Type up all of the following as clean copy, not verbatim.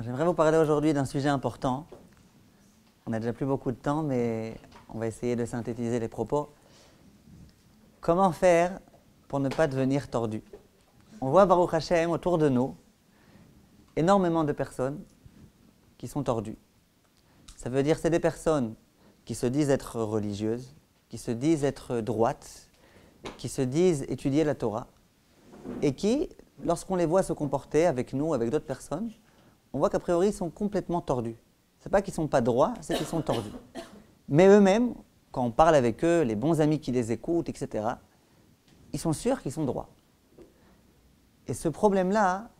J'aimerais vous parler aujourd'hui d'un sujet important. On n'a déjà plus beaucoup de temps, mais on va essayer de synthétiser les propos. Comment faire pour ne pas devenir tordu? On voit Baruch Hashem autour de nous énormément de personnes qui sont tordues. Ça veut dire que c'est des personnes qui se disent être religieuses, qui se disent être droites, qui se disent étudier la Torah, et qui, lorsqu'on les voit se comporter avec nous, avec d'autres personnes, on voit qu'a priori, ils sont complètement tordus. Ce n'est pas qu'ils ne sont pas droits, c'est qu'ils sont tordus. Mais eux-mêmes, quand on parle avec eux, les bons amis qui les écoutent, etc., ils sont sûrs qu'ils sont droits. Et ce problème-là,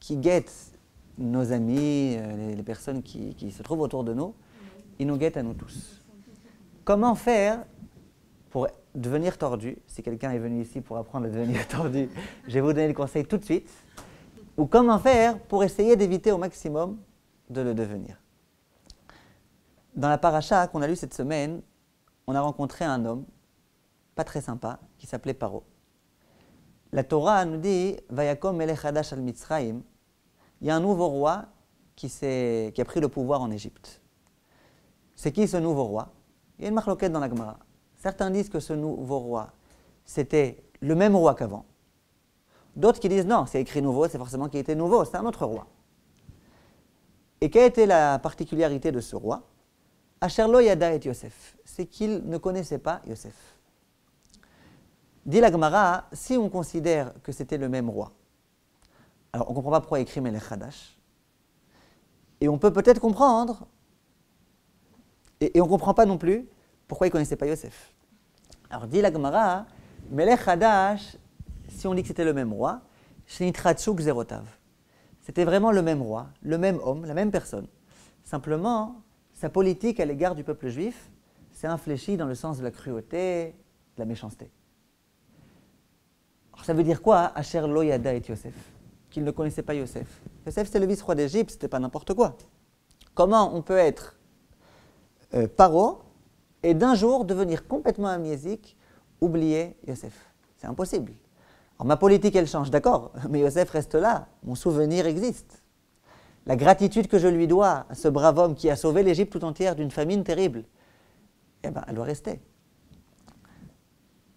qui guette nos amis, les personnes qui se trouvent autour de nous, il nous guette à nous tous. Comment faire pour devenir tordu? Si quelqu'un est venu ici pour apprendre à devenir tordu, je vais vous donner le conseil tout de suite. Ou comment faire pour essayer d'éviter au maximum de le devenir. Dans la paracha qu'on a lue cette semaine, on a rencontré un homme, pas très sympa, qui s'appelait Paro. La Torah nous dit « Vayakom melech hadash al Mitzrayim » il y a un nouveau roi qui a pris le pouvoir en Égypte. C'est qui ce nouveau roi? Il y a une marloquette dans la Gemara. Certains disent que ce nouveau roi, c'était le même roi qu'avant. D'autres qui disent non, c'est écrit nouveau, c'est forcément qu'il était nouveau, c'est un autre roi. Et quelle était la particularité de ce roi? Asher lo yada et Yosef, c'est qu'il ne connaissait pas Yosef. Dit la Gemara, si on considère que c'était le même roi, alors on ne comprend pas pourquoi il écrit Melech Hadash, et on peut peut-être comprendre, et on ne comprend pas non plus pourquoi il ne connaissait pas Yosef. Alors dit la Gemara, Melech Hadash, si on dit que c'était le même roi, Shnitratshuk Zerotav. C'était vraiment le même roi, le même homme, la même personne. Simplement, sa politique à l'égard du peuple juif s'est infléchie dans le sens de la cruauté, de la méchanceté. Alors ça veut dire quoi, Asher lo yada et Yosef? Qu'il ne connaissait pas Yosef. Yosef, c'était le vice-roi d'Égypte, c'était pas n'importe quoi. Comment on peut être Paro et d'un jour devenir complètement amnésique, oublier Yosef? C'est impossible. Alors ma politique, elle change, d'accord, mais Yosef reste là, mon souvenir existe. La gratitude que je lui dois à ce brave homme qui a sauvé l'Égypte tout entière d'une famine terrible, eh ben, elle doit rester.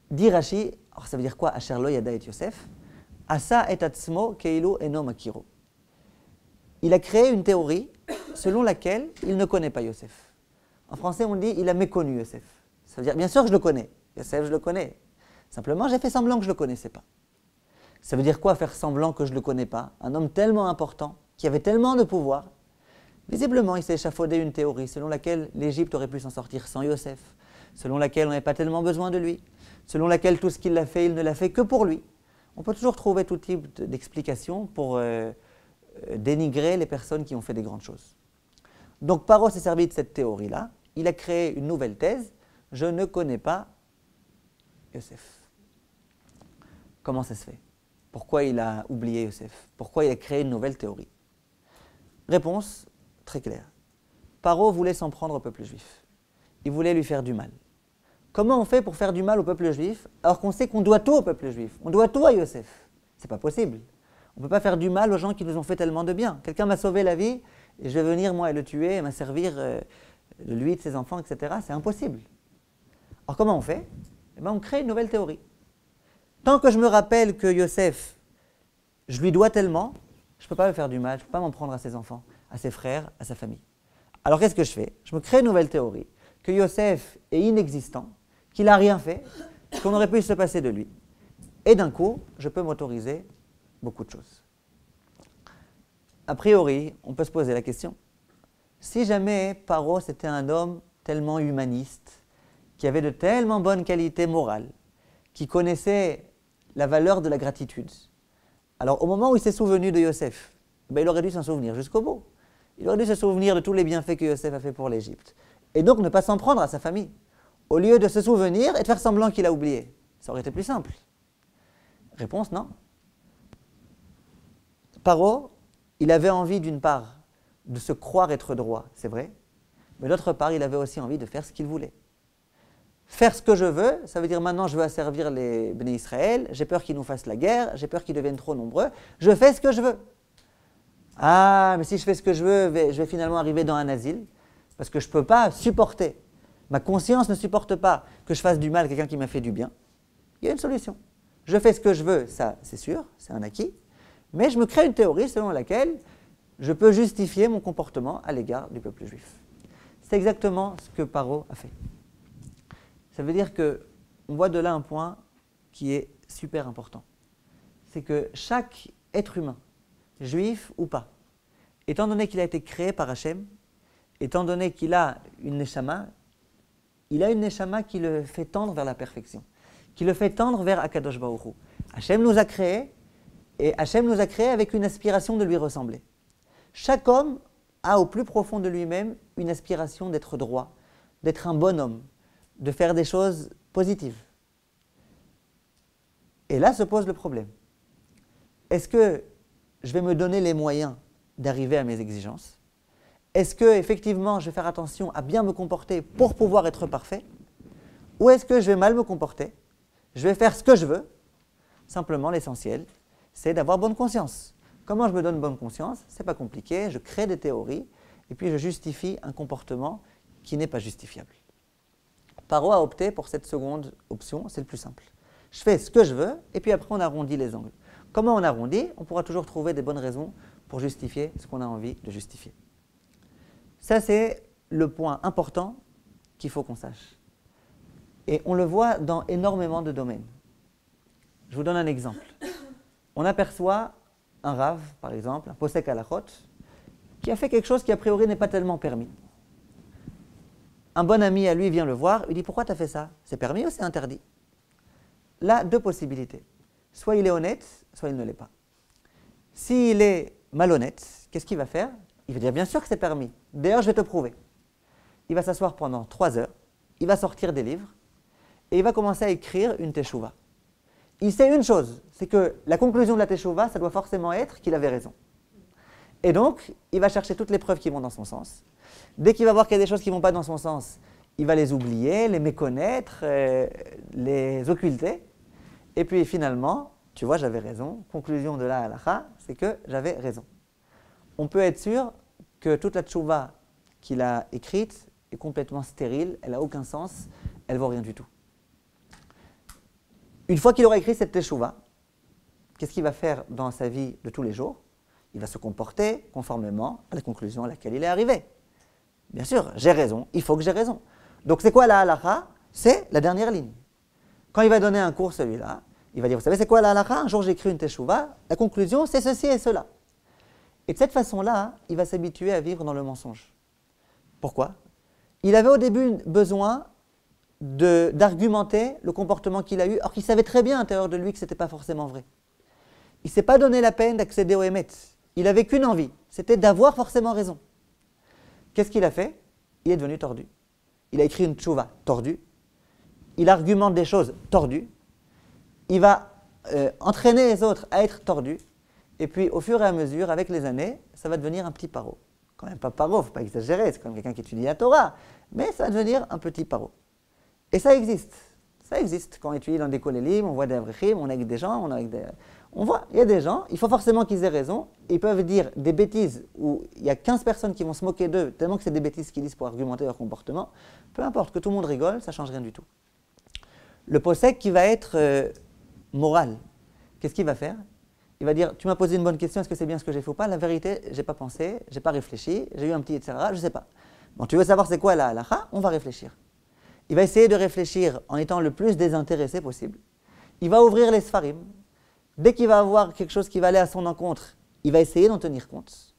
Dit Rashi, alors ça veut dire quoi, Asher lo yada et Yosef? Asa et atzmo keilu eno makiro. Il a créé une théorie selon laquelle il ne connaît pas Yosef. En français, on dit il a méconnu Yosef. Ça veut dire, bien sûr, je le connais. Yosef, je le connais. Simplement, j'ai fait semblant que je ne le connaissais pas. Ça veut dire quoi, faire semblant que je ne le connais pas? Un homme tellement important, qui avait tellement de pouvoir. Visiblement, il s'est échafaudé une théorie selon laquelle l'Égypte aurait pu s'en sortir sans Yosef, selon laquelle on n'avait pas tellement besoin de lui, selon laquelle tout ce qu'il a fait, il ne l'a fait que pour lui. On peut toujours trouver tout type d'explications pour dénigrer les personnes qui ont fait des grandes choses. Donc Paro s'est servi de cette théorie-là. Il a créé une nouvelle thèse. Je ne connais pas Yosef. Comment ça se fait? Pourquoi il a oublié Yosef? Pourquoi il a créé une nouvelle théorie? Réponse très claire. Paro voulait s'en prendre au peuple juif. Il voulait lui faire du mal. Comment on fait pour faire du mal au peuple juif alors qu'on sait qu'on doit tout au peuple juif? On doit tout à Yosef. C'est pas possible. On ne peut pas faire du mal aux gens qui nous ont fait tellement de bien. Quelqu'un m'a sauvé la vie et je vais venir moi et le tuer et m'asservir de lui, de ses enfants, etc. C'est impossible. Alors comment on fait? Eh bien, on crée une nouvelle théorie. Tant que je me rappelle que Yosef, je lui dois tellement, je ne peux pas me faire du mal, je ne peux pas m'en prendre à ses enfants, à ses frères, à sa famille. Alors qu'est-ce que je fais? Je me crée une nouvelle théorie, que Yosef est inexistant, qu'il n'a rien fait, qu'on aurait pu se passer de lui. Et d'un coup, je peux m'autoriser beaucoup de choses. A priori, on peut se poser la question. Si jamais Paro c'était un homme tellement humaniste, qui avait de tellement bonnes qualités morales, qui connaissait la valeur de la gratitude, alors au moment où il s'est souvenu de Yosef, ben, il aurait dû s'en souvenir jusqu'au bout. Il aurait dû se souvenir de tous les bienfaits que Yosef a fait pour l'Égypte. Et donc ne pas s'en prendre à sa famille. Au lieu de se souvenir et de faire semblant qu'il a oublié. Ça aurait été plus simple. Réponse, non. Paro, il avait envie d'une part de se croire être droit, c'est vrai, mais d'autre part, il avait aussi envie de faire ce qu'il voulait. Faire ce que je veux, ça veut dire maintenant je veux asservir les Béné Israël, j'ai peur qu'ils nous fassent la guerre, j'ai peur qu'ils deviennent trop nombreux, je fais ce que je veux. Ah, mais si je fais ce que je veux, je vais finalement arriver dans un asile, parce que je ne peux pas supporter. Ma conscience ne supporte pas que je fasse du mal à quelqu'un qui m'a fait du bien. Il y a une solution. Je fais ce que je veux, ça c'est sûr, c'est un acquis, mais je me crée une théorie selon laquelle je peux justifier mon comportement à l'égard du peuple juif. C'est exactement ce que Paro a fait. Ça veut dire qu'on voit de là un point qui est super important. C'est que chaque être humain, juif ou pas, étant donné qu'il a été créé par Hachem, étant donné qu'il a une neshama, il a une neshama qui le fait tendre vers la perfection, qui le fait tendre vers Akadosh Baruch Hu. Hachem nous a créés, et Hachem nous a créés avec une aspiration de lui ressembler. Chaque homme a au plus profond de lui-même une aspiration d'être droit, d'être un bon homme, de faire des choses positives. Et là se pose le problème. Est-ce que je vais me donner les moyens d'arriver à mes exigences? Est-ce que effectivement je vais faire attention à bien me comporter pour pouvoir être parfait? Ou est-ce que je vais mal me comporter? Je vais faire ce que je veux? Simplement l'essentiel, c'est d'avoir bonne conscience. Comment je me donne bonne conscience? C'est pas compliqué, je crée des théories et puis je justifie un comportement qui n'est pas justifiable. Paro a opté pour cette seconde option, c'est le plus simple. Je fais ce que je veux et puis après on arrondit les angles. Comment on arrondit? On pourra toujours trouver des bonnes raisons pour justifier ce qu'on a envie de justifier. Ça, c'est le point important qu'il faut qu'on sache. Et on le voit dans énormément de domaines. Je vous donne un exemple. On aperçoit un rave, par exemple, un posek halachot, qui a fait quelque chose qui a priori n'est pas tellement permis. Un bon ami à lui vient le voir, il dit « Pourquoi tu as fait ça? C'est permis ou c'est interdit ?» Là, deux possibilités. Soit il est honnête, soit il ne l'est pas. S'il est malhonnête, qu'est-ce qu'il va faire? Il va dire bien sûr que c'est permis. D'ailleurs, je vais te prouver. Il va s'asseoir pendant 3 heures, il va sortir des livres et il va commencer à écrire une teshuva. Il sait une chose, c'est que la conclusion de la teshuva, ça doit forcément être qu'il avait raison. Et donc, il va chercher toutes les preuves qui vont dans son sens. Dès qu'il va voir qu'il y a des choses qui ne vont pas dans son sens, il va les oublier, les méconnaître, les occulter. Et puis finalement, tu vois, j'avais raison. Conclusion de la halakha, c'est que j'avais raison. On peut être sûr que toute la tchouva qu'il a écrite est complètement stérile, elle n'a aucun sens, elle ne vaut rien du tout. Une fois qu'il aura écrit cette tchouva, qu'est-ce qu'il va faire dans sa vie de tous les jours? Il va se comporter conformément à la conclusion à laquelle il est arrivé. Bien sûr, j'ai raison, il faut que j'ai raison. Donc c'est quoi la halakha? C'est la dernière ligne. Quand il va donner un cours celui-là, il va dire, vous savez c'est quoi la halakha? Un jour j'ai écrit une teshuva, la conclusion c'est ceci et cela. Et de cette façon-là, il va s'habituer à vivre dans le mensonge. Pourquoi? Il avait au début besoin d'argumenter le comportement qu'il a eu, alors qu'il savait très bien à l'intérieur de lui que ce n'était pas forcément vrai. Il ne s'est pas donné la peine d'accéder au Hémet. Il n'avait qu'une envie, c'était d'avoir forcément raison. Qu'est-ce qu'il a fait? Il est devenu tordu. Il a écrit une tchouva tordue. Il argumente des choses tordues. Il va entraîner les autres à être tordus. Et puis, au fur et à mesure, avec les années, ça va devenir un petit paro. Quand même pas paro, il ne faut pas exagérer, c'est comme quelqu'un qui étudie la Torah. Mais ça va devenir un petit paro. Et ça existe. Ça existe. Quand on étudie dans des kolélim, on voit des avrechim, on est avec des gens, on voit, il y a des gens, il faut forcément qu'ils aient raison. Ils peuvent dire des bêtises où il y a 15 personnes qui vont se moquer d'eux, tellement que c'est des bêtises qu'ils disent pour argumenter leur comportement. Peu importe, que tout le monde rigole, ça ne change rien du tout. Le posek qui va être moral, qu'est-ce qu'il va faire? Il va dire, tu m'as posé une bonne question, est-ce que c'est bien ce que j'ai fait ou pas? La vérité, je n'ai pas pensé, je n'ai pas réfléchi, j'ai eu un petit etc. Je ne sais pas. Bon, tu veux savoir c'est quoi la halakha? On va réfléchir. Il va essayer de réfléchir en étant le plus désintéressé possible. Il va ouvrir les sfarim. Dès qu'il va avoir quelque chose qui va aller à son encontre, il va essayer d'en tenir compte.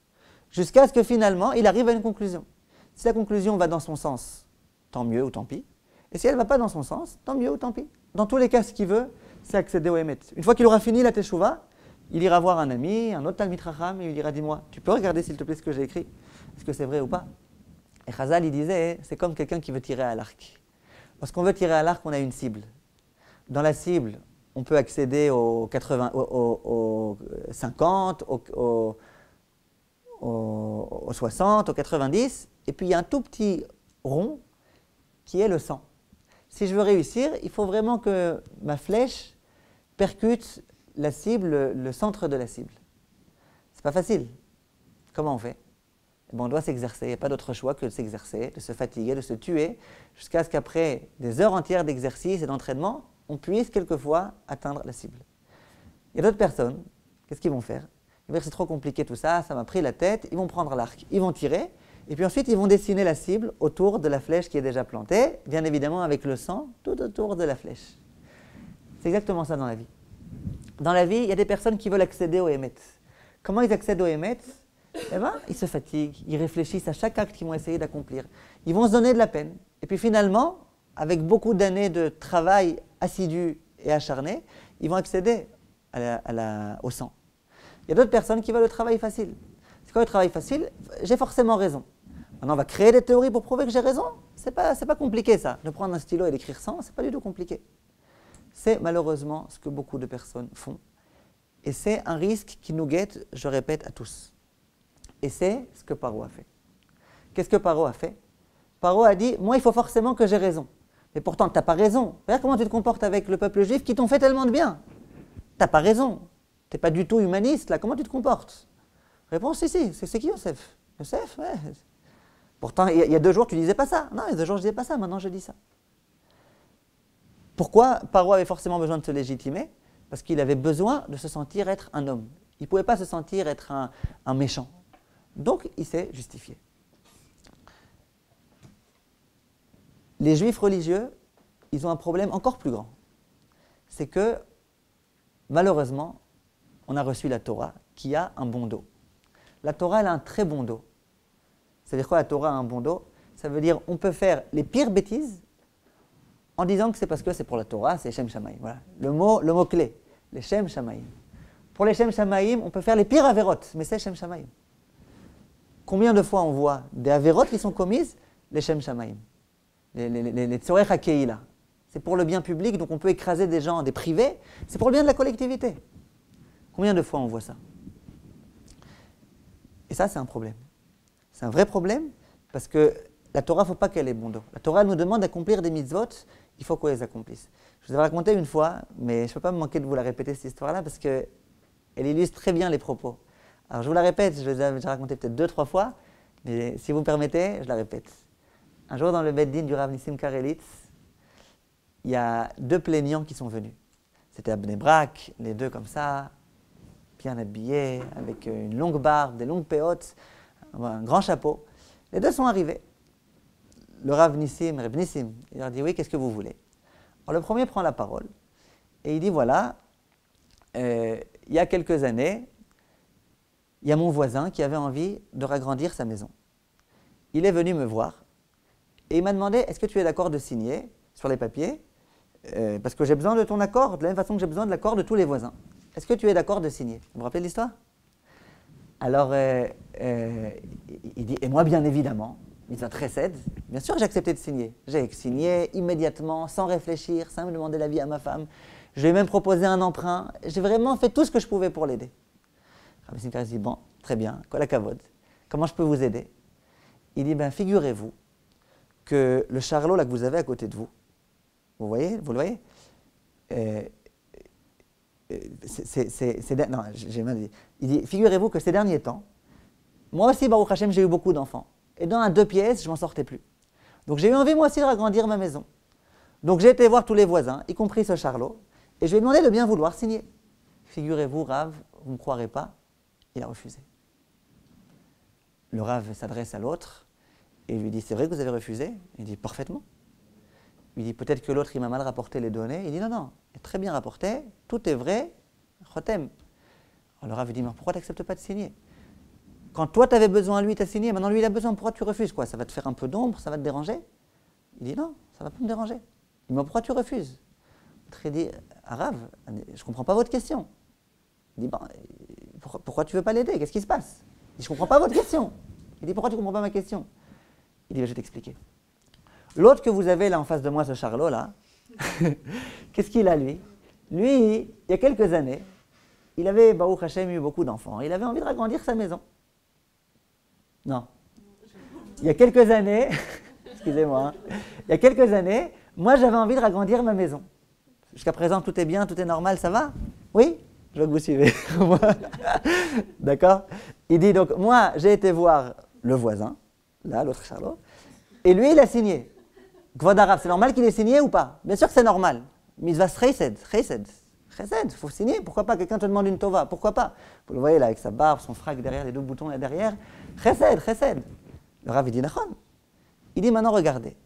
Jusqu'à ce que finalement, il arrive à une conclusion. Si la conclusion va dans son sens, tant mieux ou tant pis. Et si elle ne va pas dans son sens, tant mieux ou tant pis. Dans tous les cas, ce qu'il veut, c'est accéder au Hémet. Une fois qu'il aura fini la teshuva, il ira voir un ami, un autre Talmid Chacham, et il lui dira, dis-moi, tu peux regarder s'il te plaît ce que j'ai écrit? Est-ce que c'est vrai ou pas? Et Chazal, il disait, c'est comme quelqu'un qui veut tirer à l'arc. Lorsqu'on veut tirer à l'arc, on a une cible. Dans la cible, on peut accéder aux 50, aux 60, aux 90, et puis il y a un tout petit rond qui est le 100. Si je veux réussir, il faut vraiment que ma flèche percute la cible, le centre de la cible. C'est pas facile. Comment on fait? Eh ben, on doit s'exercer, il n'y a pas d'autre choix que de s'exercer, de se fatiguer, de se tuer, jusqu'à ce qu'après des heures entières d'exercice et d'entraînement, on puisse quelquefois atteindre la cible. Il y a d'autres personnes, qu'est-ce qu'ils vont faire? Ils vont dire c'est trop compliqué tout ça, ça m'a pris la tête, ils vont prendre l'arc, ils vont tirer, et puis ensuite ils vont dessiner la cible autour de la flèche qui est déjà plantée, bien évidemment avec le sang tout autour de la flèche. C'est exactement ça dans la vie. Dans la vie, il y a des personnes qui veulent accéder au Hémet. Comment ils accèdent au Hémet? Eh bien, ils se fatiguent, ils réfléchissent à chaque acte qu'ils vont essayer d'accomplir. Ils vont se donner de la peine. Et puis finalement, avec beaucoup d'années de travail assidu et acharné, ils vont accéder au sang. Il y a d'autres personnes qui veulent le travail facile. C'est quoi le travail facile? J'ai forcément raison. Maintenant, on va créer des théories pour prouver que j'ai raison. C'est pas compliqué ça. De prendre un stylo et d'écrire 100, c'est pas du tout compliqué. C'est malheureusement ce que beaucoup de personnes font. Et c'est un risque qui nous guette, je répète, à tous. Et c'est ce que Paro a fait. Qu'est-ce que Paro a fait? Paro a dit, moi il faut forcément que j'ai raison. Mais pourtant, tu n'as pas raison. Regarde comment tu te comportes avec le peuple juif qui t'ont fait tellement de bien. Tu n'as pas raison. Tu n'es pas du tout humaniste, là. Comment tu te comportes? Réponse, si. C'est qui Yosef? Yosef, ouais. Pourtant, il y a 2 jours, tu ne disais pas ça. Non, il y a 2 jours, je ne disais pas ça. Maintenant, je dis ça. Pourquoi Paro avait forcément besoin de se légitimer? Parce qu'il avait besoin de se sentir être un homme. Il ne pouvait pas se sentir être un méchant. Donc, il s'est justifié. Les juifs religieux, ils ont un problème encore plus grand. C'est que, malheureusement, on a reçu la Torah qui a un bon dos. La Torah, elle a un très bon dos. Ça veut dire quoi, la Torah a un bon dos? Ça veut dire on peut faire les pires bêtises en disant que c'est parce que c'est pour la Torah, c'est Shem Shamaim. Voilà. Le mot clé, les Shem Shamaim. Pour les Shem Shamaim, on peut faire les pires avérotes, mais c'est Shem Shamaim. Combien de fois on voit des avérotes qui sont commises? Les Shem Shamaim. Les Tzorech HaKeila. C'est pour le bien public, donc on peut écraser des gens, des privés, c'est pour le bien de la collectivité. Combien de fois on voit ça? Et ça, c'est un problème. C'est un vrai problème, parce que la Torah, il ne faut pas qu'elle ait bon dos. La Torah nous demande d'accomplir des mitzvot, il faut qu'on les accomplisse. Je vous ai raconté une fois, mais je ne peux pas me manquer de vous la répéter, cette histoire-là, parce qu'elle illustre très bien les propos. Alors je vous la répète, je l'ai déjà raconté peut-être 2-3 fois, mais si vous me permettez, je la répète. Un jour, dans le Beit Din du Rav Nissim Karelitz, il y a 2 plaignants qui sont venus. C'était à Bnei Brak, les 2 comme ça, bien habillés, avec une longue barbe, des longues péotes, un grand chapeau. Les 2 sont arrivés. Le Rav Nissim, il leur dit, oui, qu'est-ce que vous voulez? Alors le premier prend la parole, et il dit, voilà, il y a quelques années, il y a mon voisin qui avait envie de ragrandir sa maison. Il est venu me voir, et il m'a demandé, est-ce que tu es d'accord de signer sur les papiers? Parce que j'ai besoin de ton accord, de la même façon que j'ai besoin de l'accord de tous les voisins. Est-ce que tu es d'accord de signer? Vous vous rappelez de l'histoire? Alors, il dit, et moi, bien évidemment, il dit, très cède, bien sûr que j'ai accepté de signer. J'ai signé immédiatement, sans réfléchir, sans me demander l'avis à ma femme. Je lui ai même proposé un emprunt. J'ai vraiment fait tout ce que je pouvais pour l'aider. Rabbi Simcha dit, bon, très bien, kol hakavod, comment je peux vous aider? Il dit, ben, figurez-vous que le charlot là que vous avez à côté de vous, vous le voyez? Non, j'ai mal dit. Il dit, figurez-vous que ces derniers temps, moi aussi, Baruch Hashem, j'ai eu beaucoup d'enfants. Et dans un 2 pièces, je ne m'en sortais plus. Donc j'ai eu envie, moi aussi, de agrandir ma maison. Donc j'ai été voir tous les voisins, y compris ce charlot, et je lui ai demandé de bien vouloir signer. Figurez-vous, Rav, vous ne me croirez pas, il a refusé. Le Rav s'adresse à l'autre et lui dit, c'est vrai que vous avez refusé? Il dit, parfaitement. Il dit, peut-être que l'autre, il m'a mal rapporté les données. Il dit, non, très bien rapporté, tout est vrai, chotem. Alors le Rav lui dit, mais pourquoi tu n'acceptes pas de signer? Quand toi, tu avais besoin, lui, tu as signé, maintenant lui, il a besoin, pourquoi tu refuses quoi? Ça va te faire un peu d'ombre, ça va te déranger? Il dit, non, ça ne va pas me déranger. Il dit, mais pourquoi tu refuses? Il dit, Rav, je ne comprends pas votre question. Il dit, bon, pourquoi tu ne veux pas l'aider? Qu'est-ce qui se passe? Il dit, je ne comprends pas votre question. Il dit, pourquoi tu ne comprends pas ma question? Il dit, je vais t'expliquer. L'autre que vous avez là en face de moi, ce charlot là, qu'est-ce qu'il a lui? Lui, il y a quelques années, il avait, Baruch Hashem, eu beaucoup d'enfants. Il avait envie de agrandir sa maison. Non. Il y a quelques années, excusez-moi, il y a quelques années, moi j'avais envie de agrandir ma maison. Jusqu'à présent, tout est bien, tout est normal, ça va? Oui? Je veux que vous suivez. D'accord? Il dit donc, moi, j'ai été voir le voisin, là, l'autre Charlot, et lui, il a signé. Kvod Harav, c'est normal qu'il ait signé ou pas? Bien sûr que c'est normal. Mitzvah chesed, chesed, chesed, il faut signer. Pourquoi pas? Quelqu'un te demande une tova, pourquoi pas? Vous le voyez là, avec sa barbe, son frac derrière, les deux boutons là derrière. Chesed, chesed. Le Rav, il dit, Nachon. Il dit, maintenant, regardez.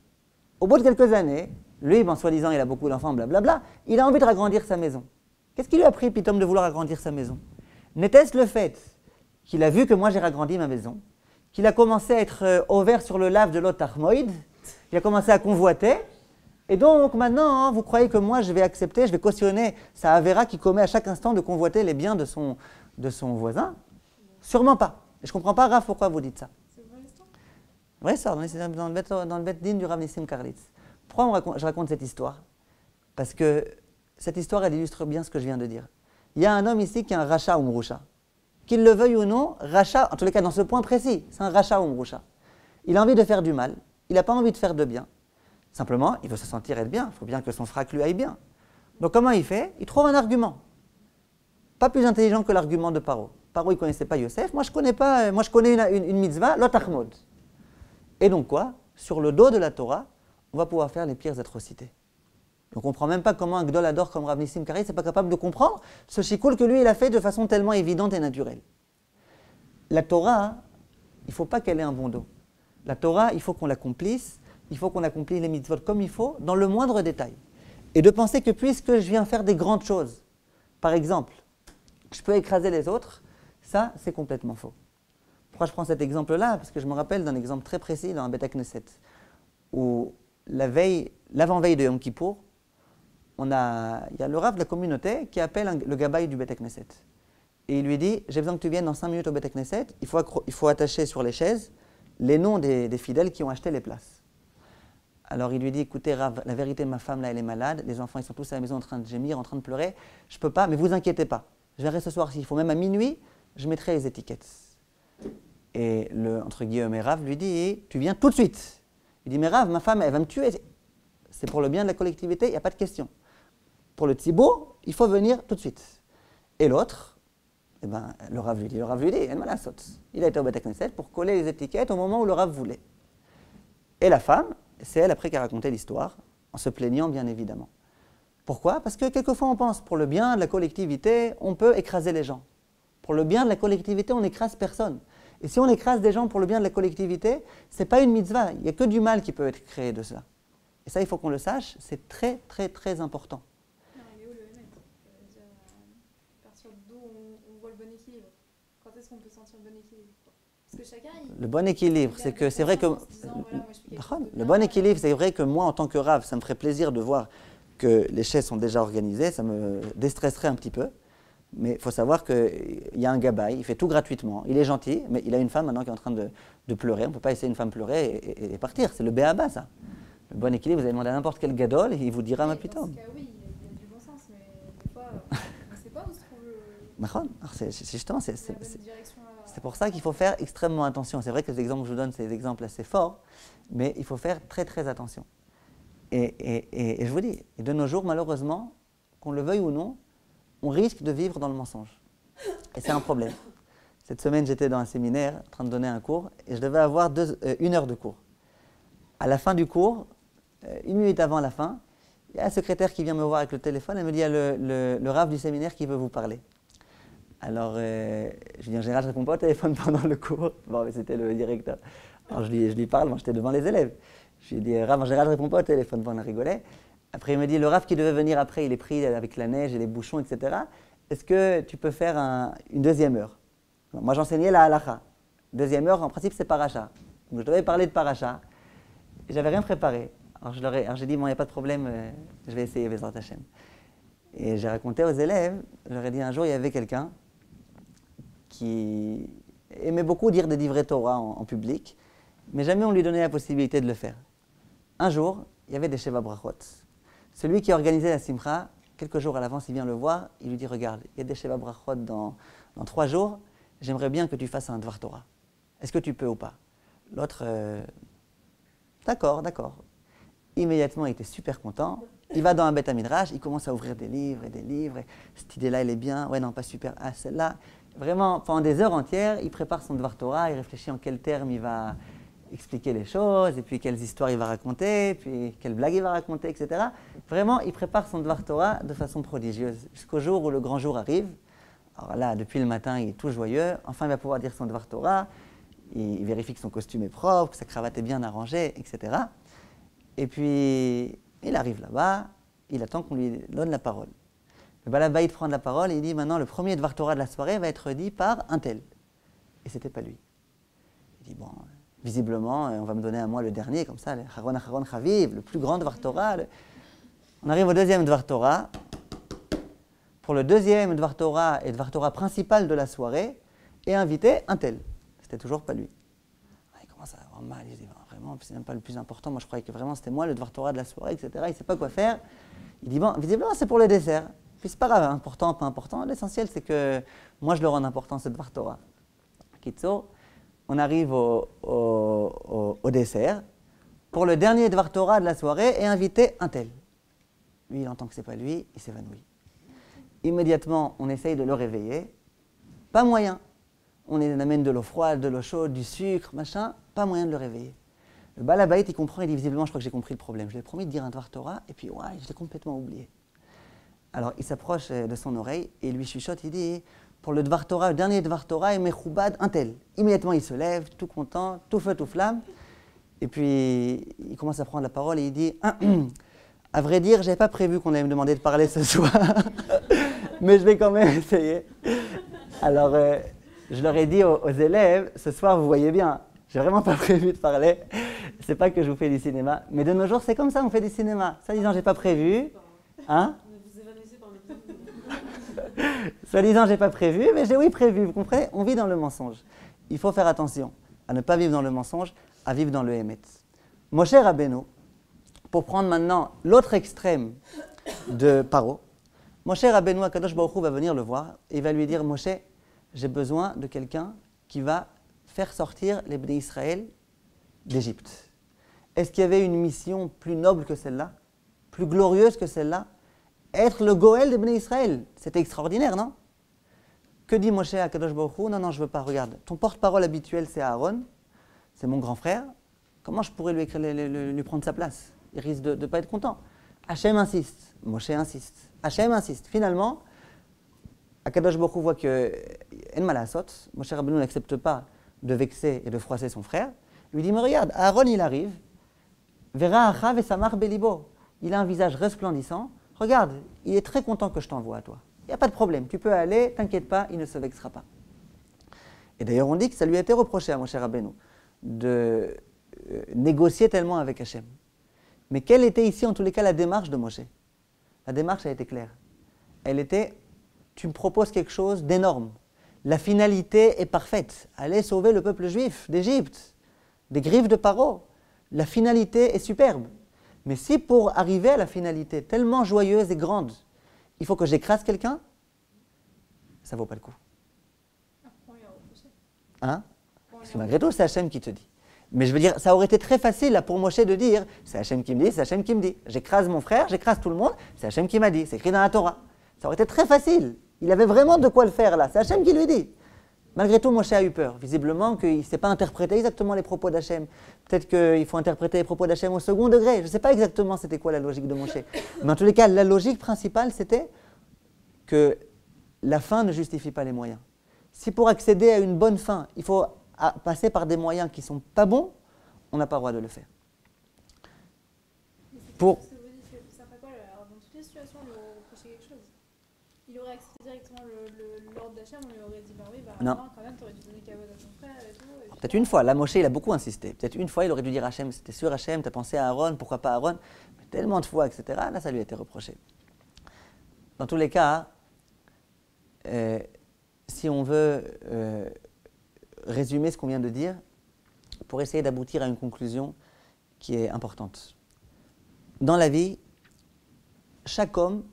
Au bout de quelques années, lui, ben, soi-disant, il a beaucoup d'enfants, blablabla, il a envie de agrandir sa maison. Qu'est-ce qui lui a pris, Pitom, de vouloir agrandir sa maison? N'était-ce le fait qu'il a vu que moi j'ai agrandi ma maison, qu'il a commencé à être ouvert sur le lave de l'autre Armoïde, il a commencé à convoiter, et donc maintenant, hein, vous croyez que moi je vais accepter, je vais cautionner sa Avera qui commet à chaque instant de convoiter les biens de son voisin? Sûrement pas. Et je ne comprends pas, Rav, pourquoi vous dites ça. C'est une vraie histoire? Vraie histoire, dans le Bet Din du Rav Nissim Karlitz. Pourquoi je raconte cette histoire? Parce que cette histoire, elle illustre bien ce que je viens de dire. Il y a un homme ici qui est un Racha ou Mroucha. Qu'il le veuille ou non, Racha, en tous les cas dans ce point précis, c'est un Racha ou Mroucha. Il a envie de faire du mal, il n'a pas envie de faire de bien. Simplement, il veut se sentir être bien, il faut bien que son frac lui aille bien. Donc comment il fait? Il trouve un argument. Pas plus intelligent que l'argument de Paro. Paro, il ne connaissait pas Yosef, moi je connais une mitzvah, l'otachmod. Et donc quoi? Sur le dos de la Torah, on va pouvoir faire les pires atrocités. On ne comprend même pas comment un Gdol Hador comme Rav Nissim Karlitz n'est pas capable de comprendre ce shikoul que lui il a fait de façon tellement évidente et naturelle. La Torah, il ne faut pas qu'elle ait un bon dos. La Torah, il faut qu'on l'accomplisse, il faut qu'on accomplisse les mitzvot comme il faut, dans le moindre détail. Et de penser que puisque je viens faire des grandes choses, par exemple, je peux écraser les autres, ça c'est complètement faux. Pourquoi je prends cet exemple-là? Parce que je me rappelle d'un exemple très précis dans un Bet Knesset, où l'avant-veille de Yom Kippour, il y a le Rav de la communauté qui appelle le Gabaï du Bet Knesset. Et il lui dit, j'ai besoin que tu viennes dans 5 minutes au Bet Knesset, il faut attacher sur les chaises les noms des fidèles qui ont acheté les places. Alors il lui dit, écoutez Rav, la vérité, ma femme là, elle est malade, les enfants ils sont tous à la maison en train de gémir, en train de pleurer, je ne peux pas, mais vous inquiétez pas, je verrai ce soir s'il faut, même à minuit, je mettrai les étiquettes. Et entre guillemets, Rav lui dit, tu viens tout de suite. Il dit, mais Rav, ma femme, elle va me tuer, c'est pour le bien de la collectivité, il n'y a pas de question. Pour le tzibour, il faut venir tout de suite. Et l'autre, eh ben, le Rav lui dit, il a été au Bet Knesset pour coller les étiquettes au moment où le Rav voulait. Et la femme, c'est elle après qui a raconté l'histoire, en se plaignant bien évidemment. Pourquoi? Parce que quelquefois on pense, pour le bien de la collectivité, on peut écraser les gens. Pour le bien de la collectivité, on n'écrase personne. Et si on écrase des gens pour le bien de la collectivité, ce n'est pas une mitzvah, il n'y a que du mal qui peut être créé de cela. Et ça, il faut qu'on le sache, c'est très très très important. Est-ce qu'on peut sentir le bon équilibre? Parce que chacun, le bon équilibre, c'est que c'est vrai que le bon équilibre, c'est vrai que moi, en tant que Rav, ça me ferait plaisir de voir que les chaises sont déjà organisées, ça me déstresserait un petit peu. Mais il faut savoir qu'il y a un gabaï, il fait tout gratuitement, il est gentil, mais il a une femme maintenant qui est en train de pleurer. On ne peut pas laisser une femme pleurer et partir, c'est le béaba ça. Le bon équilibre, vous allez demander à n'importe quel gadol, il vous dira ma putain. Dans ce cas, oui, il y a du bon sens, mais des fois, on ne sait pas où se trouve c'est pour ça qu'il faut faire extrêmement attention. C'est vrai que les exemples que je vous donne, c'est des exemples assez forts, mais il faut faire très très attention. Et je vous dis, de nos jours, malheureusement, qu'on le veuille ou non, on risque de vivre dans le mensonge. Et c'est un problème. Cette semaine, j'étais dans un séminaire, en train de donner un cours, et je devais avoir 1 heure de cours. À la fin du cours, 1 minute avant la fin, il y a un secrétaire qui vient me voir avec le téléphone et me dit, il y a le Rav du séminaire qui veut vous parler. Alors, je lui dis, en général, je ne réponds pas au téléphone pendant le cours. Bon, mais c'était le directeur. Alors, je lui parle, moi, j'étais devant les élèves. Je lui dis, Rav, en général, je ne réponds pas au téléphone, on a rigolé. Après, il me dit, le Rav qui devait venir après, il est pris avec la neige et les bouchons, etc. Est-ce que tu peux faire une 2e heure? Moi, j'enseignais la halacha. 2e heure, en principe, c'est paracha. Donc, je devais parler de paracha. Et j'avais rien préparé. Alors, j'ai dit, bon, il n'y a pas de problème, je vais essayer, Bezrat Hashem. Et j'ai raconté aux élèves, j'aurais dit, un jour, il y avait quelqu'un qui aimait beaucoup dire des livrets Torah en public, mais jamais on lui donnait la possibilité de le faire. Un jour, il y avait des Sheva Brachot. Celui qui organisait la Simcha, quelques jours à l'avance, il vient le voir, il lui dit, regarde, il y a des Sheva Brachot dans 3 jours, j'aimerais bien que tu fasses un Dvar Torah. Est-ce que tu peux ou pas? L'autre, d'accord. Immédiatement, il était super content. Il va dans un Beth Midrash, il commence à ouvrir des livres et des livres. Et cette idée-là, elle est bien. Ouais, non, pas super. Ah, celle-là. Vraiment, pendant des heures entières, il prépare son Dvar Torah, il réfléchit en quels termes il va expliquer les choses, et puis quelles histoires il va raconter, puis quelles blagues il va raconter, etc. Vraiment, il prépare son Dvar Torah de façon prodigieuse, jusqu'au jour où le grand jour arrive. Alors là, depuis le matin, il est tout joyeux. Enfin, il va pouvoir dire son Dvar Torah. Il vérifie que son costume est propre, que sa cravate est bien arrangée, etc. Et puis, il arrive là-bas, il attend qu'on lui donne la parole. Le Baal Habayit prend la parole et il dit maintenant le premier Dvar Torah de la soirée va être dit par un tel. Et c'était pas lui. Il dit bon, visiblement, on va me donner à moi le dernier, comme ça, le Haron Acharon Chaviv, le plus grand Dvar Torah. On arrive au deuxième Dvar Torah. Pour le deuxième Dvar Torah et Dvar Torah principal de la soirée, est invité un tel. C'était toujours pas lui. Il commence à avoir mal, il dit vraiment, c'est même pas le plus important. Moi, je croyais que vraiment c'était moi le Dvar Torah de la soirée, etc. Il ne sait pas quoi faire. Il dit bon, visiblement, c'est pour le dessert. Puis c'est pas grave, important, pas important. L'essentiel, c'est que moi, je le rends important, ce Dvar Torah. Kitso, on arrive au dessert. Pour le dernier Dvar Torah de la soirée, est invité un tel. Lui, il entend que c'est pas lui, il s'évanouit. Immédiatement, on essaye de le réveiller. Pas moyen. On amène de l'eau froide, de l'eau chaude, du sucre, machin. Pas moyen de le réveiller. Le Baal Habayit, il comprend, il dit visiblement, je crois que j'ai compris le problème. Je lui ai promis de dire un Dvar Torah, et puis, ouais, je l'ai complètement oublié. Alors, il s'approche de son oreille et lui chuchote, il dit, pour le Dvar Torah, le dernier Dvar Torah, est Mechoubad, un tel. Immédiatement, il se lève, tout content, tout feu, tout flamme. Et puis, il commence à prendre la parole et il dit, à vrai dire, je n'avais pas prévu qu'on allait me demander de parler ce soir, mais je vais quand même essayer. Alors, je leur ai dit aux élèves, ce soir, vous voyez bien, j'ai vraiment pas prévu de parler. C'est pas que je vous fais du cinéma, mais de nos jours, c'est comme ça, on fait du cinéma. Ça disant, j'ai pas prévu, hein? Soi-disant, j'ai pas prévu, mais j'ai oui prévu. Vous comprenez? On vit dans le mensonge. Il faut faire attention à ne pas vivre dans le mensonge, à vivre dans le Emet. Moshe Rabbeinu, pour prendre maintenant l'autre extrême de Paro, Moshe Rabbeinu, Akadosh Baruch Hu va venir le voir et il va lui dire, Moshe, j'ai besoin de quelqu'un qui va faire sortir les Bnei Israël d'Égypte. Est-ce qu'il y avait une mission plus noble que celle-là, plus glorieuse que celle-là? Être le Goël des Bnei Israël, c'était extraordinaire, non? Que dit Moshe à Kadosh Baruch Hu? Non, non, je ne veux pas, regarde. Ton porte-parole habituel, c'est Aaron, c'est mon grand frère. Comment je pourrais lui prendre sa place? Il risque de ne pas être content. Hachem insiste, Moshe insiste, Hachem insiste. Finalement, Akadosh Baruch Hu voit que En Malasot, Moshe Rabbeinu n'accepte pas de vexer et de froisser son frère. Il lui dit, mais regarde, Aaron, il arrive, Vera Achav et Samar Belibo. Il a un visage resplendissant. Regarde, il est très content que je t'envoie à toi. Il n'y a pas de problème, tu peux aller, t'inquiète pas, il ne se vexera pas. Et d'ailleurs, on dit que ça lui a été reproché à Moshe Rabbeinu de négocier tellement avec Hachem. Mais quelle était ici, en tous les cas, la démarche de Moshe? La démarche a été claire. Elle était, tu me proposes quelque chose d'énorme. La finalité est parfaite. Allez sauver le peuple juif d'Égypte, des griffes de Paro. La finalité est superbe. Mais si pour arriver à la finalité tellement joyeuse et grande, il faut que j'écrase quelqu'un, ça ne vaut pas le coup. Hein? Parce que malgré tout, c'est Hachem qui te dit. Mais je veux dire, ça aurait été très facile là, pour Moshe de dire, c'est Hachem qui me dit, c'est Hachem qui me dit. J'écrase mon frère, j'écrase tout le monde, c'est Hachem qui m'a dit. C'est écrit dans la Torah. Ça aurait été très facile. Il avait vraiment de quoi le faire là. C'est Hachem qui lui dit. Malgré tout, Moshe a eu peur. Visiblement, qu'il ne sait pas interpréter exactement les propos d'Hachem. Peut-être qu'il faut interpréter les propos d'Hachem au second degré. Je ne sais pas exactement c'était quoi la logique de Moshe. Mais en tous les cas, la logique principale, c'était que la fin ne justifie pas les moyens. Si pour accéder à une bonne fin, il faut passer par des moyens qui ne sont pas bons, on n'a pas le droit de le faire. Pour... Ça ferait quoi dans toutes les situations, on lui aurait reproché quelque chose? Il aurait accepté directement l'ordre d'Hachem, on lui aurait dit, bah oui, bah non, quand même, t'aurais dû donner Kavod à ton frère et tout. Et peut-être une fois, là Moshe il a beaucoup insisté. Peut-être une fois il aurait dû dire Hachem, c'était sûr Hachem, t'as pensé à Aaron, pourquoi pas Aaron? Mais tellement de fois, etc. Là ça lui a été reproché. Dans tous les cas, si on veut résumer ce qu'on vient de dire, pour essayer d'aboutir à une conclusion qui est importante. Dans la vie, chaque homme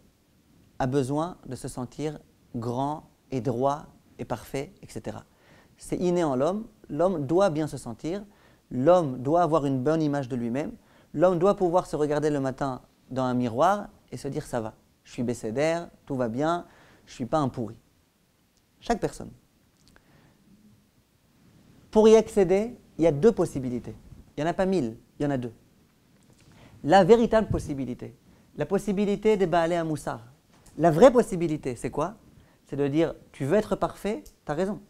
a besoin de se sentir grand et droit et parfait, etc. C'est inné en l'homme. L'homme doit bien se sentir. L'homme doit avoir une bonne image de lui-même. L'homme doit pouvoir se regarder le matin dans un miroir et se dire ça va. Je suis bécédère, tout va bien, je ne suis pas un pourri. Chaque personne. Pour y accéder, il y a deux possibilités. Il n'y en a pas 1000, il y en a deux. La véritable possibilité, la possibilité des Baalei Moussar. La vraie possibilité, c'est quoi? C'est de dire, tu veux être parfait, tu as raison.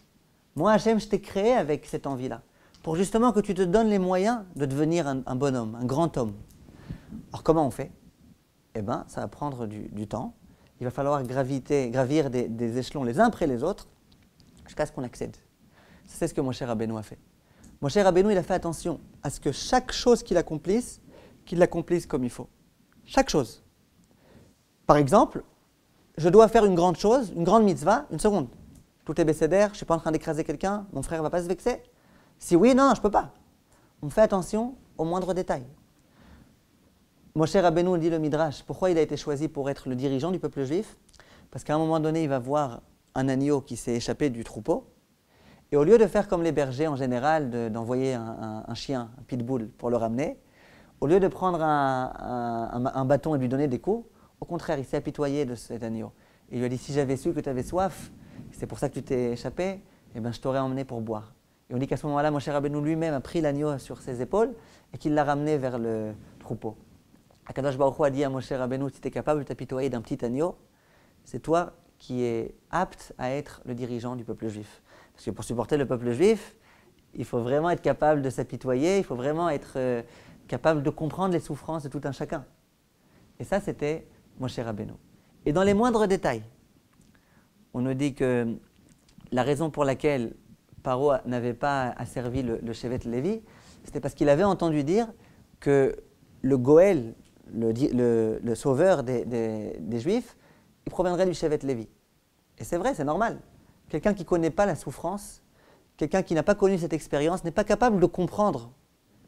Moi, Hachem, je t'ai créé avec cette envie-là, pour justement que tu te donnes les moyens de devenir un bon homme, un grand homme. Alors, comment on fait? Eh bien, ça va prendre du temps. Il va falloir gravir des échelons les uns après les autres, jusqu'à ce qu'on accède. C'est ce que Moshe Rabbeinu a fait. Moshe Rabbeinu, il a fait attention à ce que chaque chose qu'il l'accomplisse comme il faut. Chaque chose. Par exemple, je dois faire une grande chose, une grande mitzvah, une seconde. Tout est bécédaire, je ne suis pas en train d'écraser quelqu'un, mon frère ne va pas se vexer. Si oui, non, je ne peux pas. On fait attention aux moindres détails. Moshe Rabbeinu, dit le Midrash, pourquoi il a été choisi pour être le dirigeant du peuple juif? Parce qu'à un moment donné, il va voir un agneau qui s'est échappé du troupeau. Et au lieu de faire comme les bergers en général, d'envoyer un chien, un pitbull, pour le ramener, au lieu de prendre un bâton et lui donner des coups, au contraire, il s'est apitoyé de cet agneau. Il lui a dit, si j'avais su que tu avais soif, c'est pour ça que tu t'es échappé, eh ben, je t'aurais emmené pour boire. Et on dit qu'à ce moment-là, Moshe Rabbeinu lui-même a pris l'agneau sur ses épaules et qu'il l'a ramené vers le troupeau. Akadosh Baruch Hu a dit à Moshe Rabbeinu, si tu es capable de t'apitoyer d'un petit agneau, c'est toi qui es apte à être le dirigeant du peuple juif. Parce que pour supporter le peuple juif, il faut vraiment être capable de s'apitoyer, il faut vraiment être capable de comprendre les souffrances de tout un chacun. Et ça, c'était Moshe Rabbeinu. Et dans les moindres détails, on nous dit que la raison pour laquelle Paro n'avait pas asservi le Shevet Lévi, c'était parce qu'il avait entendu dire que le Goël, le sauveur des Juifs, il proviendrait du Shevet Lévi. Et c'est vrai, c'est normal. Quelqu'un qui ne connaît pas la souffrance, quelqu'un qui n'a pas connu cette expérience, n'est pas capable de comprendre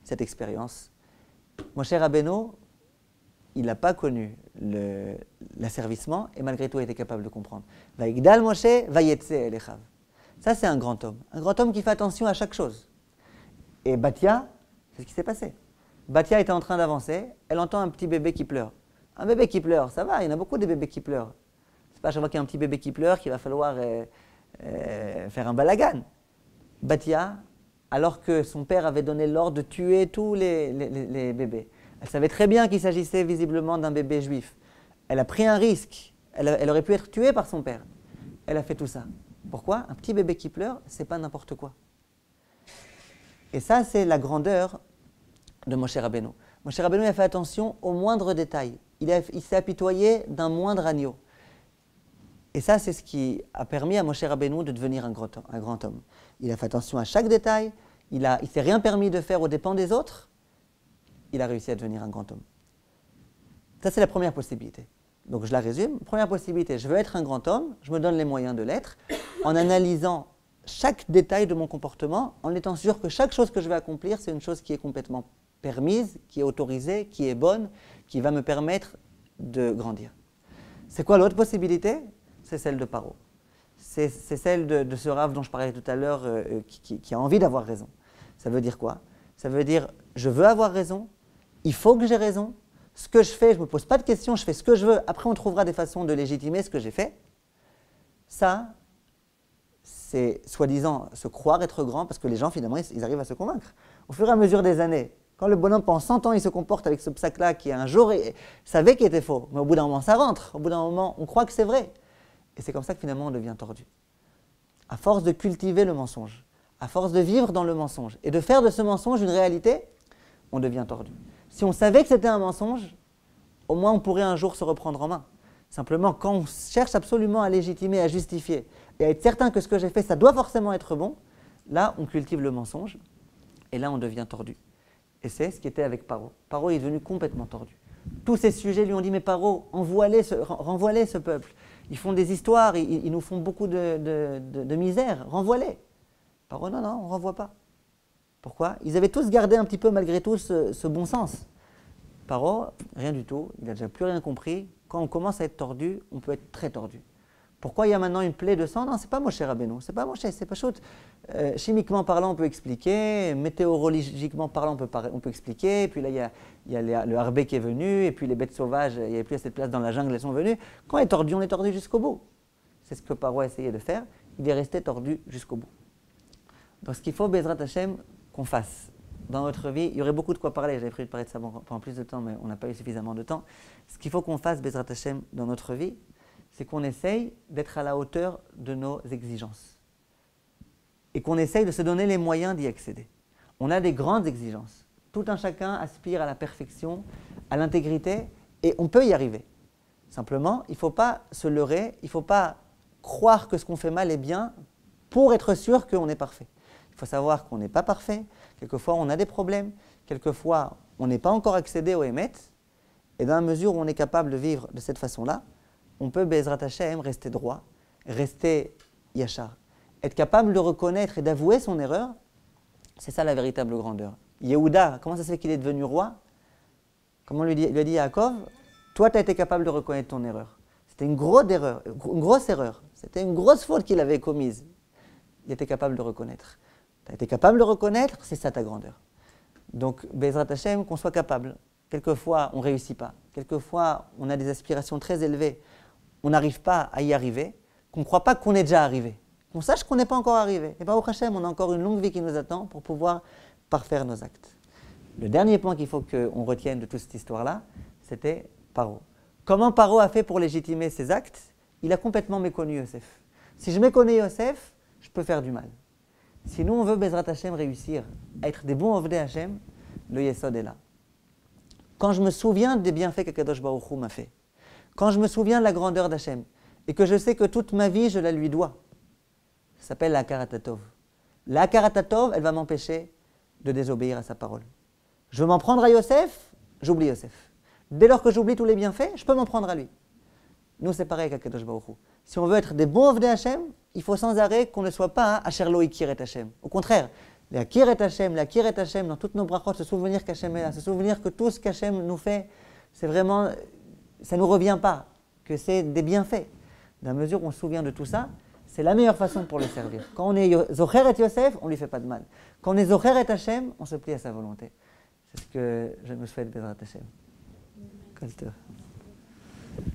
cette expérience. Moshe Rabbeinu, il n'a pas connu l'asservissement et malgré tout, il était capable de comprendre. Vaïgdal Moshe, vayetse elechav. Ça, c'est un grand homme qui fait attention à chaque chose. Et Batia, c'est ce qui s'est passé. Batia était en train d'avancer, elle entend un petit bébé qui pleure. Un bébé qui pleure, ça va, il y en a beaucoup des bébés qui pleurent. C'est pas à chaque fois qu'il y a un petit bébé qui pleure qu'il va falloir faire un balagan. Batia, alors que son père avait donné l'ordre de tuer tous les bébés, elle savait très bien qu'il s'agissait visiblement d'un bébé juif. Elle a pris un risque, elle aurait pu être tuée par son père. Elle a fait tout ça. Pourquoi? Un petit bébé qui pleure, c'est pas n'importe quoi. Et ça, c'est la grandeur de Moshe Rabbeinu. Moshe Rabbeinu a fait attention aux moindres détails. Il s'est apitoyé d'un moindre agneau. Et ça, c'est ce qui a permis à Moshe Rabbeinu de devenir un grand homme. Il a fait attention à chaque détail, il ne s'est rien permis de faire aux dépens des autres, il a réussi à devenir un grand homme. Ça, c'est la première possibilité. Donc, je la résume. Première possibilité, je veux être un grand homme, je me donne les moyens de l'être, en analysant chaque détail de mon comportement, en étant sûr que chaque chose que je vais accomplir, c'est une chose qui est complètement permise, qui est autorisée, qui est bonne, qui va me permettre de grandir. C'est quoi l'autre possibilité? C'est celle de Paro. C'est celle de ce Rav dont je parlais tout à l'heure, qui a envie d'avoir raison. Ça veut dire quoi? Ça veut dire, je veux avoir raison, il faut que j'ai raison, ce que je fais, je ne me pose pas de questions, je fais ce que je veux, après on trouvera des façons de légitimer ce que j'ai fait. Ça, c'est soi-disant se croire être grand, parce que les gens finalement, ils arrivent à se convaincre. Au fur et à mesure des années, quand le bonhomme pendant 100 ans, il se comporte avec ce psaque-là qui un jour savait qu'il était faux, mais au bout d'un moment ça rentre, au bout d'un moment on croit que c'est vrai. Et c'est comme ça que finalement on devient tordu. À force de cultiver le mensonge, à force de vivre dans le mensonge et de faire de ce mensonge une réalité, on devient tordu. Si on savait que c'était un mensonge, au moins on pourrait un jour se reprendre en main. Simplement, quand on cherche absolument à légitimer, à justifier et à être certain que ce que j'ai fait, ça doit forcément être bon, là on cultive le mensonge et là on devient tordu. Et c'est ce qui était avec Paro. Paro est devenu complètement tordu. Tous ces sujets lui ont dit, mais Paro, renvoie-les ce peuple. Ils font des histoires, ils nous font beaucoup de misère, renvoie-les. Paro, non, on ne renvoie pas. Pourquoi? Ils avaient tous gardé un petit peu malgré tout ce bon sens. Paro, rien du tout, il n'a déjà plus rien compris. Quand on commence à être tordu, on peut être très tordu. Pourquoi il y a maintenant une plaie de sang? Non, ce n'est pas Moshe Rabbeinu, c'est pas Moshe, c'est pas Shout. Chimiquement parlant, on peut expliquer, météorologiquement parlant, on peut expliquer, et puis là, il y a le harbé qui est venu, et puis les bêtes sauvages, il n'y avait plus assez de place dans la jungle, elles sont venues. Quand on est tordu jusqu'au bout. C'est ce que Paro a essayé de faire, il est resté tordu jusqu'au bout. Donc ce qu'il faut, Bezrat Hashem, qu'on fasse dans notre vie, il y aurait beaucoup de quoi parler, j'avais prévu de parler de ça pendant plus de temps, mais on n'a pas eu suffisamment de temps. Ce qu'il faut qu'on fasse, Bezrat Hashem, dans notre vie, c'est qu'on essaye d'être à la hauteur de nos exigences. Et qu'on essaye de se donner les moyens d'y accéder. On a des grandes exigences. Tout un chacun aspire à la perfection, à l'intégrité, et on peut y arriver. Simplement, il ne faut pas se leurrer, il ne faut pas croire que ce qu'on fait mal est bien pour être sûr qu'on est parfait. Il faut savoir qu'on n'est pas parfait, quelquefois on a des problèmes, quelquefois on n'est pas encore accédé au Emet, et dans la mesure où on est capable de vivre de cette façon-là, on peut, Bezrat Hashem, rester droit, rester yachar. Être capable de reconnaître et d'avouer son erreur, c'est ça la véritable grandeur. Yehuda, comment ça se fait qu'il est devenu roi? Comment lui a dit Yaakov? Toi, tu as été capable de reconnaître ton erreur. C'était une grosse erreur. C'était une grosse faute qu'il avait commise. Il était capable de reconnaître. Tu as été capable de reconnaître, c'est ça ta grandeur. Donc, Bezrat Hashem, qu'on soit capable. Quelquefois, on ne réussit pas. Quelquefois, on a des aspirations très élevées. On n'arrive pas à y arriver. Qu'on ne croit pas qu'on est déjà arrivé. Qu'on sache qu'on n'est pas encore arrivé. Et Baruch Hashem, on a encore une longue vie qui nous attend pour pouvoir parfaire nos actes. Le dernier point qu'il faut qu'on retienne de toute cette histoire-là, c'était Paro. Comment Paro a fait pour légitimer ses actes? Il a complètement méconnu Yosef. Si je méconnais Yosef, je peux faire du mal. Si nous, on veut, Bezrat Hashem, réussir à être des bons Ovdei Hashem, le Yesod est là. Quand je me souviens des bienfaits qu'Akadosh Baruch Hu m'a fait, quand je me souviens de la grandeur d'Hashem, et que je sais que toute ma vie, je la lui dois, ça s'appelle la Hakarat-Hatov. La Hakarat-Hatov, elle va m'empêcher de désobéir à sa parole. Je veux m'en prendre à Yosef, j'oublie Yosef. Dès lors que j'oublie tous les bienfaits, je peux m'en prendre à lui. Nous, c'est pareil avec Akadosh Baruch Hu. Si on veut être des bons Ovdei Hashem, il faut sans arrêt qu'on ne soit pas Asher lo ikir et Hashem. Au contraire, les Akir et Hashem, dans toutes nos brachot, se souvenir qu'Hashem est là, se souvenir que tout ce qu'Hashem nous fait, c'est vraiment, ça ne nous revient pas, que c'est des bienfaits. Dans la mesure où on se souvient de tout ça, c'est la meilleure façon pour le servir. Quand on est Zocher et Yosef, on ne lui fait pas de mal. Quand on est Zocher et Hashem, on se plie à sa volonté. C'est ce que je me souhaite, Bezrat Hashem. Kol tov.